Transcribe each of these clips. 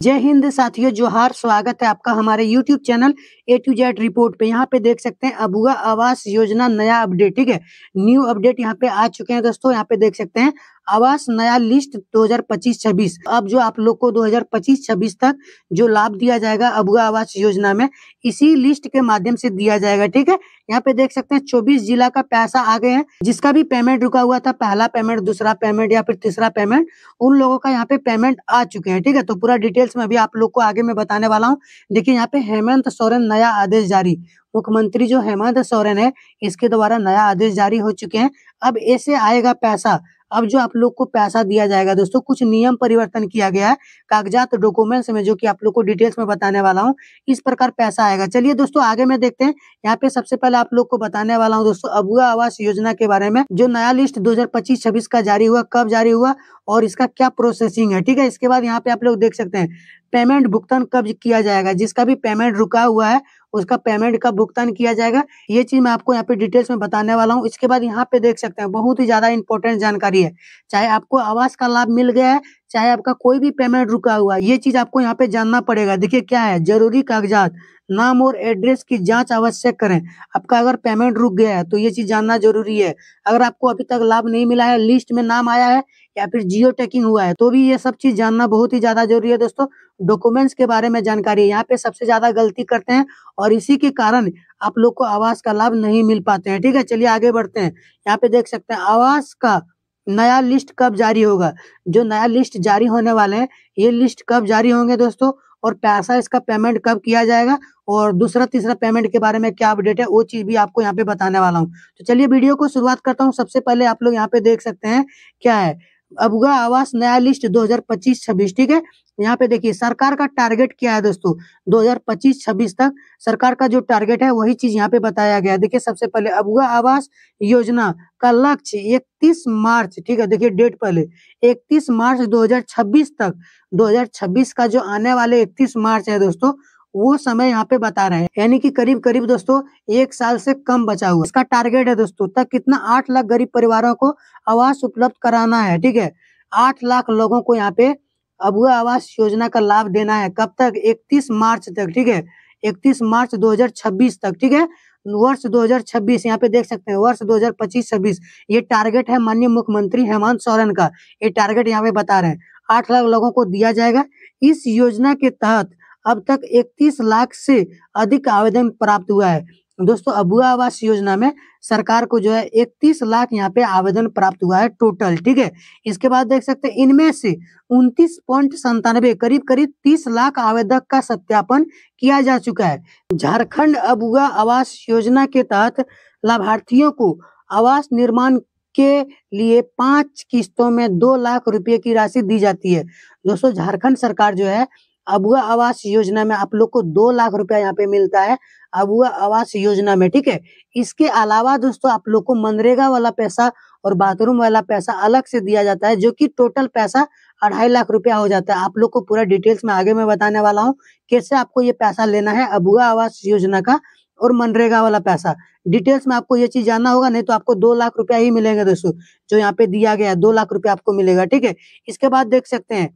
जय हिंद साथियों, जोहार। स्वागत है आपका हमारे YouTube channel A to Z report पे। यहाँ पे देख सकते हैं अबुआ आवास योजना नया अपडेट, ठीक है। न्यू अपडेट यहाँ पे आ चुके हैं दोस्तों। यहाँ पे देख सकते हैं आवास नया लिस्ट 2025-26। अब जो आप लोग को 2025-26 तक जो लाभ दिया जाएगा अबुआ आवास योजना में, इसी लिस्ट के माध्यम से दिया जाएगा, ठीक है। यहाँ पे देख सकते हैं 24 जिला का पैसा आ गए हैं। जिसका भी पेमेंट रुका हुआ था, पहला पेमेंट, दूसरा पेमेंट या फिर तीसरा पेमेंट, उन लोगों का यहाँ पे पेमेंट आ चुके हैं, ठीक है। तो पूरा डिटेल्स में अभी आप लोग को आगे मैं बताने वाला हूँ। देखिए यहाँ पे हेमंत सोरेन नया आदेश जारी। मुख्यमंत्री जो हेमंत सोरेन है, इसके द्वारा नया आदेश जारी हो चुके हैं। अब ऐसे आएगा पैसा। अब जो आप लोग को पैसा दिया जाएगा दोस्तों, कुछ नियम परिवर्तन किया गया है कागजात डॉक्यूमेंट्स में, जो कि आप लोग को डिटेल्स में बताने वाला हूँ। इस प्रकार पैसा आएगा। चलिए दोस्तों आगे में देखते हैं। यहाँ पे सबसे पहले आप लोग को बताने वाला हूँ दोस्तों अबुआ आवास योजना के बारे में। जो नया लिस्ट 2025-26 का जारी हुआ, कब जारी हुआ और इसका क्या प्रोसेसिंग है, ठीक है। इसके बाद यहाँ पे आप लोग देख सकते हैं पेमेंट भुगतान कब किया जाएगा। जिसका भी पेमेंट रुका हुआ है उसका पेमेंट कब भुगतान किया जाएगा, ये चीज मैं आपको यहाँ पे डिटेल्स में बताने वाला हूँ। इसके बाद यहाँ पे देख सकते हैं बहुत ही ज्यादा इंपॉर्टेंट जानकारी है। चाहे आपको आवास का लाभ मिल गया है, चाहे आपका कोई भी पेमेंट रुका हुआ है, ये चीज आपको यहाँ पे जानना पड़ेगा। देखिए क्या है, जरूरी कागजात, नाम और एड्रेस की जांच आवश्यक करें। आपका अगर पेमेंट रुक गया है तो ये चीज जानना जरूरी है। अगर आपको अभी तक लाभ नहीं मिला है, लिस्ट में नाम आया है या फिर जियो टैगिंग हुआ है, तो भी ये सब चीज जानना बहुत ही ज्यादा जरूरी है दोस्तों। डॉक्यूमेंट्स के बारे में जानकारी है, यहाँ पे सबसे ज्यादा गलती करते हैं और इसी के कारण आप लोग को आवास का लाभ नहीं मिल पाते हैं, ठीक है। चलिए आगे बढ़ते हैं। यहाँ पे देख सकते हैं आवास का नया लिस्ट कब जारी होगा। जो नया लिस्ट जारी होने वाले हैं, ये लिस्ट कब जारी होंगे दोस्तों, और पैसा इसका पेमेंट कब किया जाएगा, और दूसरा तीसरा पेमेंट के बारे में क्या अपडेट है, वो चीज भी आपको यहाँ पे बताने वाला हूँ। तो चलिए वीडियो को शुरुआत करता हूँ। सबसे पहले आप लोग यहाँ पे देख सकते हैं क्या है, अबुआ आवास नया लिस्ट 2025-26, ठीक है। यहाँ पे देखिए सरकार का टारगेट क्या है दोस्तों, 2025-26 तक सरकार का जो टारगेट है वही चीज यहाँ पे बताया गया है। देखिए सबसे पहले अबुआ आवास योजना का लक्ष्य 31 मार्च, ठीक है। देखिए डेट पहले 31 मार्च 2026 तक, 2026 का जो आने वाले 31 मार्च है दोस्तों, वो समय यहाँ पे बता रहे हैं। यानी कि करीब करीब दोस्तों 1 साल से कम बचा हुआ। इसका टारगेट है दोस्तों तक कितना, 8 लाख गरीब परिवारों को आवास उपलब्ध कराना है, ठीक है। 8 लाख लोगों को यहाँ पे अबुआ आवास योजना का लाभ देना है। कब तक, 31 मार्च तक, ठीक है। 31 मार्च 2026 तक, ठीक है। वर्ष 2026, यहाँ पे देख सकते हैं वर्ष 2025-26, ये टारगेट है माननीय मुख्यमंत्री हेमंत सोरेन का। ये टारगेट यहाँ पे बता रहे हैं 8 लाख लोगों को दिया जाएगा। इस योजना के तहत अब तक 31 लाख से अधिक आवेदन प्राप्त हुआ है दोस्तों। अबुआ आवास योजना में सरकार को जो है 31 लाख यहाँ पे आवेदन प्राप्त हुआ है टोटल, ठीक है। इसके बाद देख सकते हैं इनमें से 29.97 करीब करीब 30 लाख आवेदक का सत्यापन किया जा चुका है। झारखंड अबुआ आवास योजना के तहत लाभार्थियों को आवास निर्माण के लिए 5 किस्तों में 2 लाख रुपए की राशि दी जाती है दोस्तों। झारखंड सरकार जो है अबुआ आवास योजना में आप लोग को 2 लाख रुपया यहाँ पे मिलता है अबुआ आवास योजना में, ठीक है। इसके अलावा दोस्तों आप लोग को मनरेगा वाला पैसा और बाथरूम वाला पैसा अलग से दिया जाता है, जो कि टोटल पैसा 2.5 लाख रुपया हो जाता है। आप लोग को पूरा डिटेल्स में आगे मैं बताने वाला हूँ कैसे आपको ये पैसा लेना है अबुआ आवास योजना का और मनरेगा वाला पैसा। डिटेल्स में आपको ये चीज जानना होगा, नहीं तो आपको 2 लाख रुपया ही मिलेंगे दोस्तों। जो यहाँ पे दिया गया है 2 लाख रुपया आपको मिलेगा, ठीक है। इसके बाद देख सकते हैं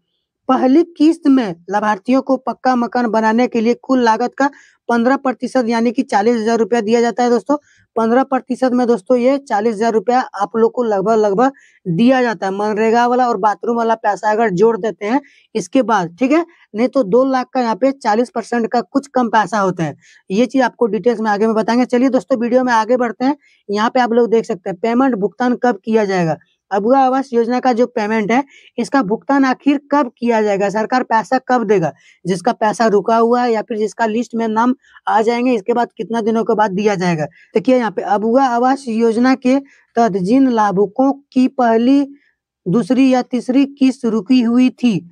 पहली किस्त में लाभार्थियों को पक्का मकान बनाने के लिए कुल लागत का 15% यानी कि 40,000 रुपया दिया जाता है दोस्तों। 15% में दोस्तों ये 40,000 रुपया आप लोग को लगभग लगभग दिया जाता है। मनरेगा वाला और बाथरूम वाला पैसा अगर जोड़ देते हैं इसके बाद, ठीक है। नहीं तो 2 लाख का यहाँ पे 40% का कुछ कम पैसा होता है। ये चीज आपको डिटेल्स में आगे में बताएंगे। चलिए दोस्तों वीडियो में आगे बढ़ते हैं। यहाँ पे आप लोग देख सकते हैं पेमेंट भुगतान कब किया जाएगा। अबुआ आवास योजना का जो पेमेंट है इसका भुगतान आखिर कब किया जाएगा, सरकार पैसा कब देगा। जिसका पैसा रुका हुआ है या फिर जिसका लिस्ट में नाम आ जाएंगे, इसके बाद कितना दिनों के बाद दिया जाएगा। देखिए यहाँ पे अबुआ आवास योजना के तहत जिन लाभुकों की पहली, दूसरी या तीसरी किस्त रुकी हुई थी,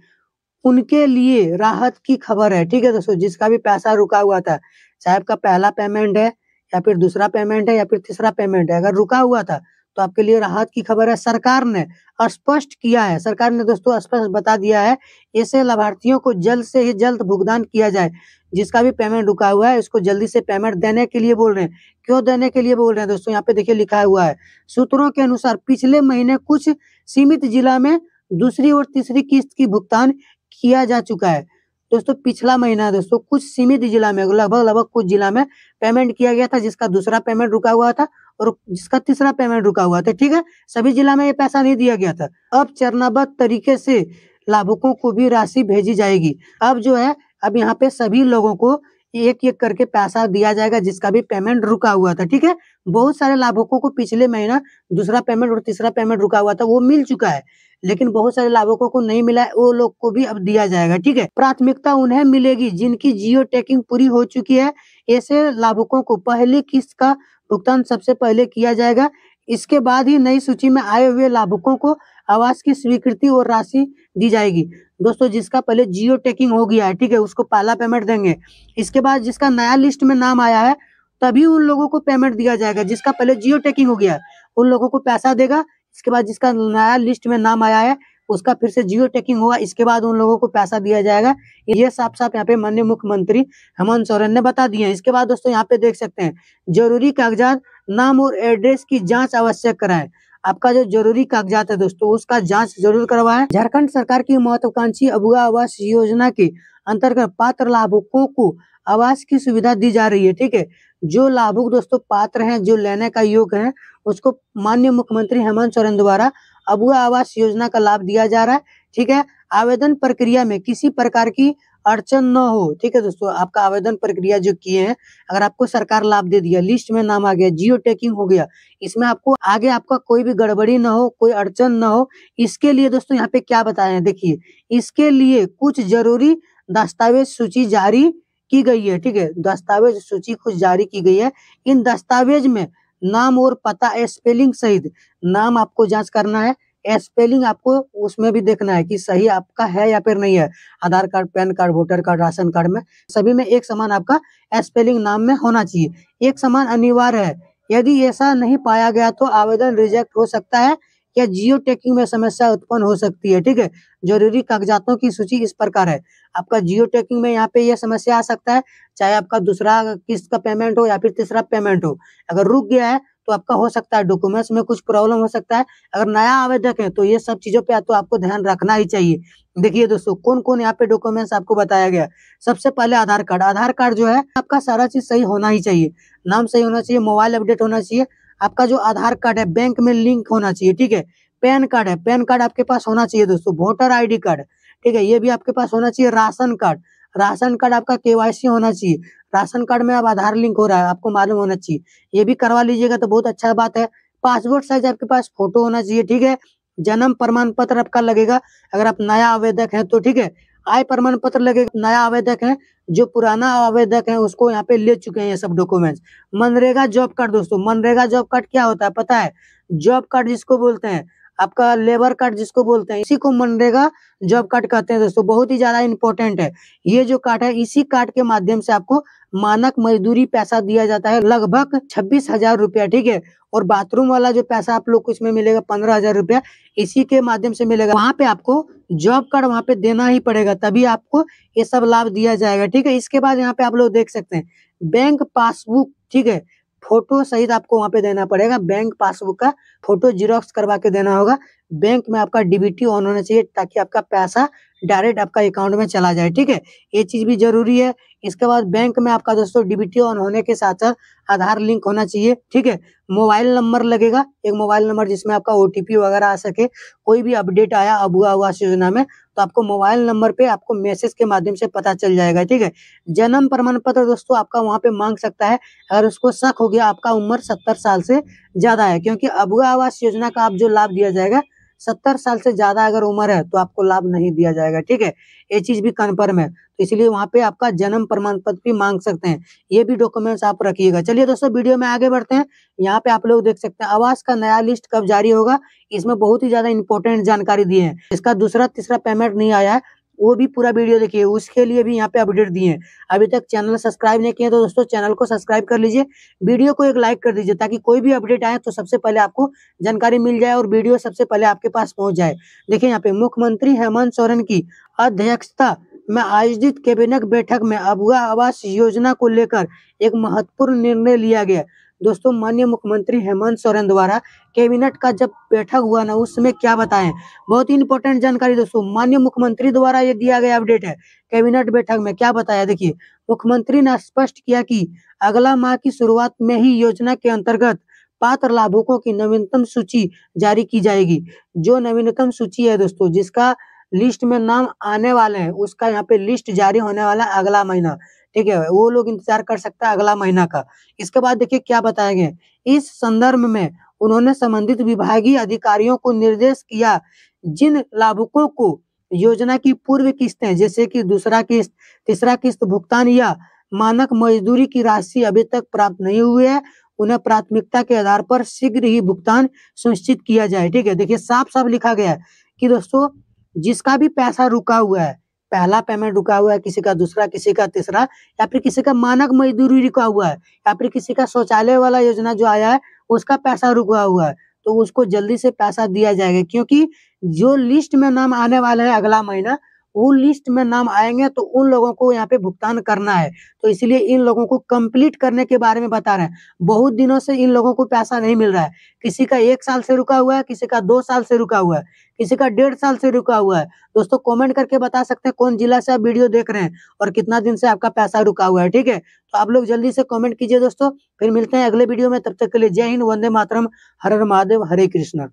उनके लिए राहत की खबर है, ठीक है दोस्तों। जिसका भी पैसा रुका हुआ था, चाहे आपका पहला पेमेंट है या फिर दूसरा पेमेंट है या फिर तीसरा पेमेंट है, अगर रुका हुआ था तो आपके लिए राहत की खबर है। सरकार ने स्पष्ट किया है, सरकार ने दोस्तों स्पष्ट बता दिया है, ऐसे लाभार्थियों को जल्द से ही जल्द भुगतान किया जाए। जिसका भी पेमेंट रुका हुआ है इसको जल्दी से पेमेंट देने के लिए बोल रहे हैं। क्यों देने के लिए बोल रहे हैं दोस्तों, यहाँ पे देखिए लिखा हुआ है सूत्रों के अनुसार पिछले महीने कुछ सीमित जिला में दूसरी और तीसरी किस्त की भुगतान किया जा चुका है। दोस्तों पिछला महीना दोस्तों कुछ सीमित जिला में लगभग कुछ जिला में पेमेंट किया गया था, जिसका दूसरा पेमेंट रुका हुआ था और जिसका तीसरा पेमेंट रुका हुआ था, ठीक है। सभी जिला में ये पैसा नहीं दिया गया था। अब चरणबद्ध तरीके से लाभुकों को भी राशि भेजी जाएगी। अब जो है अब यहाँ पे सभी लोगों को एक-एक करके पैसा दिया जाएगा जिसका भी पेमेंट रुका हुआ था, ठीक है। बहुत सारे लाभुकों को पिछले महीना दूसरा पेमेंट और तीसरा पेमेंट रुका हुआ था, वो मिल चुका है। लेकिन बहुत सारे लाभुकों को नहीं मिला है, वो लोग को भी अब दिया जाएगा, ठीक है। प्राथमिकता उन्हें मिलेगी जिनकी जियो टैगिंग पूरी हो चुकी है। ऐसे लाभुकों को पहली किस्त का भुगतान सबसे पहले किया जाएगा। इसके बाद ही नई सूची में आए हुए लाभुकों को आवास की स्वीकृति और राशि दी जाएगी। दोस्तों जिसका पहले जियो टैगिंग हो गया है, ठीक है, उसको पहला पेमेंट देंगे। इसके बाद जिसका नया लिस्ट में नाम आया है तभी उन लोगों को पेमेंट दिया जाएगा। जिसका पहले जियो टैगिंग हो गया है उन लोगों को पैसा देगा। इसके बाद जिसका नया लिस्ट में नाम आया है उसका फिर से जियो टैगिंग होगा, इसके बाद उन लोगों को पैसा दिया जाएगा। ये साफ-साफ यहाँ पे माननीय मुख्यमंत्री हेमंत सोरेन ने बता दिए हैं। इसके बाद दोस्तों यहाँ पे देख सकते हैं जरूरी कागजात, नाम और एड्रेस की जाँच आवश्यक कराएँ। आपका जो जरूरी कागजात है दोस्तों उसका जाँच जरूर करवाएँ। झारखंड सरकार की महत्वाकांक्षी अबुआ आवास योजना के अंतर्गत पात्र लाभुकों को आवास की सुविधा दी जा रही है, ठीक है। जो लाभुक दोस्तों पात्र हैं, जो लेने का योग्य हैं, उसको माननीय मुख्यमंत्री हेमंत सोरेन द्वारा अबुआ आवास योजना का लाभ दिया जा रहा है, ठीक है। आवेदन प्रक्रिया में किसी प्रकार की अड़चन न हो, ठीक है दोस्तों। आपका आवेदन प्रक्रिया जो किए हैं, अगर आपको सरकार लाभ दे दिया, लिस्ट में नाम आ गया, जियो टैगिंग हो गया, इसमें आपको आगे आपका कोई भी गड़बड़ी ना हो, कोई अड़चन ना हो, इसके लिए दोस्तों यहाँ पे क्या बताए हैं देखिए। इसके लिए कुछ जरूरी दस्तावेज सूची जारी की गई है, ठीक है। दस्तावेज सूची कुछ जारी की गई है। इन दस्तावेज में नाम और पता स्पेलिंग सहित नाम आपको जाँच करना है, स्पेलिंग आपको उसमें भी देखना है कि सही आपका है या फिर नहीं है। Aadhaar card, PAN card, voter card, ration card में सभी में एक समान आपका स्पेलिंग नाम में होना चाहिए। एक समान अनिवार्य है। यदि ऐसा नहीं पाया गया तो आवेदन रिजेक्ट हो सकता है या जियो टैगिंग में समस्या उत्पन्न हो सकती है, ठीक है। जरूरी कागजातों की सूची इस प्रकार है। आपका जियो टैगिंग में यहाँ पे ये समस्या आ सकता है, चाहे आपका दूसरा किस्त का पेमेंट हो या फिर तीसरा पेमेंट हो। अगर रुक गया है तो आपका हो सकता है डॉक्यूमेंट्स में कुछ प्रॉब्लम हो सकता है। अगर नया आवेदक है तो ये सब चीज़ों पे तो आपको ध्यान रखना ही चाहिए। देखिए दोस्तों कौन-कौन यहाँ पे डॉक्यूमेंट्स आपको बताया गया है। सबसे पहले आधार कार्ड। आधार कार्ड जो है आपका सारा चीज़ सही होना ही चाहिए। नाम सही होना चाहिए, मोबाइल अपडेट होना चाहिए। आपका जो आधार कार्ड है बैंक में लिंक होना चाहिए, ठीक है। पैन कार्ड है, पैन कार्ड आपके पास होना चाहिए दोस्तों। वोटर आईडी कार्ड, ठीक है, ये भी आपके पास होना चाहिए। राशन कार्ड, राशन कार्ड आपका केवाईसी होना चाहिए। राशन कार्ड में अब आधार लिंक हो रहा है, आपको मालूम होना चाहिए। ये भी करवा लीजिएगा तो बहुत अच्छा बात है। पासपोर्ट साइज आपके पास फोटो होना चाहिए, ठीक है। जन्म प्रमाण पत्र आपका लगेगा अगर आप नया आवेदक हैं तो, ठीक है। आय प्रमाण पत्र लगेगा, नया आवेदक है। जो पुराना आवेदक है उसको यहाँ पे ले चुके हैं ये सब डॉक्यूमेंट्स। मनरेगा जॉब कार्ड दोस्तों, मनरेगा जॉब कार्ड क्या होता है पता है? जॉब कार्ड जिसको बोलते हैं, आपका लेबर कार्ड जिसको बोलते हैं, इसी को मनरेगा जॉब कार्ड कहते हैं दोस्तों। बहुत ही ज़्यादा इम्पोर्टेंट है। ये जो कार्ड है इसी कार्ड के माध्यम से आपको मानक मजदूरी पैसा दिया जाता है, लगभग 26,000 रुपया, ठीक है। और बाथरूम वाला जो पैसा आप लोग को इसमें मिलेगा 15,000 रुपया, इसी के माध्यम से मिलेगा। वहाँ पे आपको जॉब कार्ड वहाँ पे देना ही पड़ेगा, तभी आपको ये सब लाभ दिया जाएगा, ठीक है। इसके बाद यहाँ पे आप लोग देख सकते हैं बैंक पासबुक, ठीक है, फोटो सहित आपको वहाँ पे देना पड़ेगा। बैंक पासबुक का फोटो जेरॉक्स करवा के देना होगा। बैंक में आपका डीबीटी ऑन होना चाहिए ताकि आपका पैसा डायरेक्ट आपका अकाउंट में चला जाए, ठीक है। ये चीज़ भी ज़रूरी है। इसके बाद बैंक में आपका दोस्तों डीबीटी ऑन होने के साथ-साथ आधार लिंक होना चाहिए, ठीक है। मोबाइल नंबर लगेगा, एक मोबाइल नंबर जिसमें आपका ओटीपी वगैरह आ सके। कोई भी अपडेट आया अबुआ आवास योजना में तो आपको मोबाइल नंबर पे आपको मैसेज के माध्यम से पता चल जाएगा, ठीक है। जन्म प्रमाण पत्र दोस्तों आपका वहाँ पे माँग सकता है अगर उसको शक हो गया आपका उम्र 70 साल से ज़्यादा है, क्योंकि अबुआ आवास योजना का आप जो लाभ दिया जाएगा 70 साल से ज़्यादा अगर उम्र है तो आपको लाभ नहीं दिया जाएगा, ठीक है। ये चीज़ भी कन्फर्म है, तो इसलिए वहाँ पे आपका जन्म प्रमाण पत्र भी माँग सकते हैं। ये भी डॉक्यूमेंट्स आप रखिएगा। चलिए दोस्तों वीडियो में आगे बढ़ते हैं। यहाँ पे आप लोग देख सकते हैं आवास का नया लिस्ट कब जारी होगा, इसमें बहुत ही ज़्यादा इम्पोर्टेंट जानकारी दी है। इसका दूसरा तीसरा पेमेंट नहीं आया है, वो भी पूरा वीडियो देखिए, उसके लिए भी यहाँ पे अपडेट दिए हैं। अभी तक चैनल सब्सक्राइब नहीं किए तो दोस्तों चैनल को सब्सक्राइब कर लीजिए, वीडियो को एक लाइक कर दीजिए ताकि कोई भी अपडेट आए तो सबसे पहले आपको जानकारी मिल जाए और वीडियो सबसे पहले आपके पास पहुंच जाए। देखिए यहाँ पे मुख्यमंत्री हेमंत सोरेन की अध्यक्षता में आयोजित कैबिनेट बैठक में अबुआ आवास योजना को लेकर एक महत्वपूर्ण निर्णय लिया गया। दोस्तों माननीय मुख्यमंत्री हेमंत सोरेन द्वारा कैबिनेट का जब बैठक हुआ ना, उस समय क्या बताएं, बहुत ही इंपॉर्टेंट जानकारी दोस्तों, माननीय मुख्यमंत्री द्वारा ये दिया गया अपडेट है। कैबिनेट बैठक में क्या बताया, देखिए मुख्यमंत्री ने स्पष्ट किया कि अगला माह की शुरुआत में ही योजना के अंतर्गत पात्र लाभुकों की नवीनतम सूची जारी की जाएगी। जो नवीनतम सूची है दोस्तों, जिसका लिस्ट में नाम आने वाले हैं, उसका यहाँ पे लिस्ट जारी होने वाला है अगला महीना, ठीक है, वो लोग इंतजार कर सकते हैं अगला महीना का। इसके बाद देखिए क्या बताया गया, इस संदर्भ में उन्होंने संबंधित विभागीय अधिकारियों को निर्देश किया, जिन लाभुकों को योजना की पूर्व किस्तें जैसे कि दूसरा किस्त, तीसरा किस्त भुगतान या मानक मजदूरी की राशि अभी तक प्राप्त नहीं हुई है, उन्हें प्राथमिकता के आधार पर शीघ्र ही भुगतान सुनिश्चित किया जाए। ठीक है, देखिए साफ-साफ लिखा गया है कि दोस्तों जिसका भी पैसा रुका हुआ है, पहला पेमेंट रुका हुआ है, किसी का दूसरा, किसी का तीसरा, या फिर किसी का मानक मजदूरी रुका हुआ है, या फिर किसी का शौचालय वाला योजना जो आया है, उसका पैसा रुका हुआ है, तो उसको जल्दी से पैसा दिया जाएगा, क्योंकि जो लिस्ट में नाम आने वाले हैं अगला महीना, वो लिस्ट में नाम आएँगे तो उन लोगों को यहाँ पे भुगतान करना है। तो इसलिए इन लोगों को कंप्लीट करने के बारे में बता रहे हैं। बहुत दिनों से इन लोगों को पैसा नहीं मिल रहा है। किसी का 1 साल से रुका हुआ है, किसी का 2 साल से रुका हुआ है, किसी का 1.5 साल से रुका हुआ है। दोस्तों कमेंट करके बता सकते हैं कौन जिला से आप वीडियो देख रहे हैं और कितना दिन से आपका पैसा रुका हुआ है, ठीक है? तो आप लोग जल्दी से कमेंट कीजिए दोस्तों, फिर मिलते हैं अगले वीडियो में, तब तक के लिए जय हिंद, वंदे मातरम, हर हर महादेव, हरे कृष्णा।